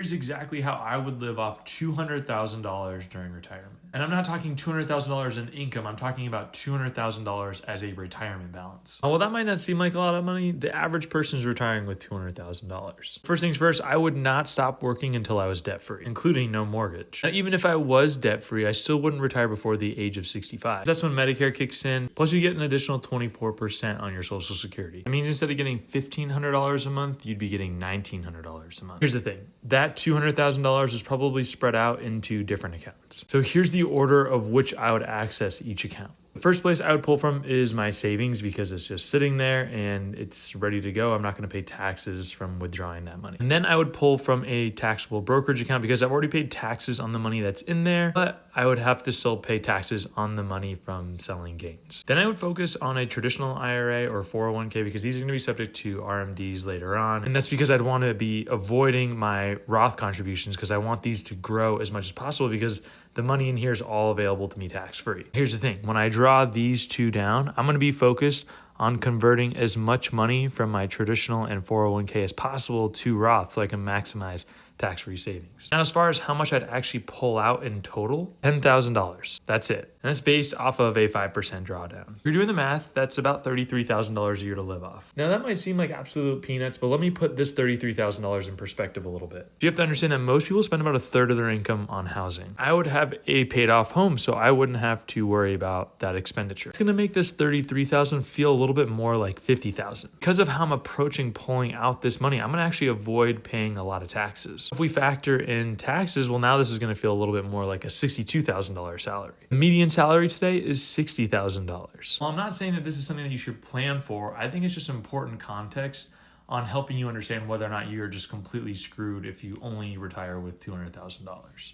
Here's exactly how I would live off $200,000 during retirement. And I'm not talking $200,000 in income, I'm talking about $200,000 as a retirement balance. While that might not seem like a lot of money, the average person is retiring with $200,000. First things first, I would not stop working until I was debt free, including no mortgage. Now, even if I was debt free, I still wouldn't retire before the age of 65. That's when Medicare kicks in, plus you get an additional 24% on your Social Security. That means instead of getting $1,500 a month, you'd be getting $1,900 a month. Here's the thing, that $200,000 is probably spread out into different accounts. So here's the order of which I would access each account. The first place I would pull from is my savings because it's just sitting there and it's ready to go. I'm not going to pay taxes from withdrawing that money. And then I would pull from a taxable brokerage account because I've already paid taxes on the money that's in there, but I would have to still pay taxes on the money from selling gains. Then I would focus on a traditional IRA or 401k because these are going to be subject to RMDs later on. And that's because I'd want to be avoiding my Roth contributions because I want these to grow as much as possible because the money in here is all available to me tax-free. Here's the thing, when I draw these two down, I'm going to be focused on converting as much money from my traditional and 401k as possible to Roth so I can maximize tax-free savings. Now, as far as how much I'd actually pull out in total, $10,000. That's it. And that's based off of a 5% drawdown. If you're doing the math, that's about $33,000 a year to live off. Now, that might seem like absolute peanuts, but let me put this $33,000 in perspective a little bit. You have to understand that most people spend about a third of their income on housing. I would have a paid off home, so I wouldn't have to worry about that expenditure. It's gonna make this $33,000 feel a little bit more like $50,000. Because of how I'm approaching pulling out this money, I'm gonna actually avoid paying a lot of taxes. If we factor in taxes, well, now this is gonna feel a little bit more like a $62,000 salary. The median salary today is $60,000. Well, I'm not saying that this is something that you should plan for. I think it's just important context on helping you understand whether or not you're just completely screwed if you only retire with $200,000.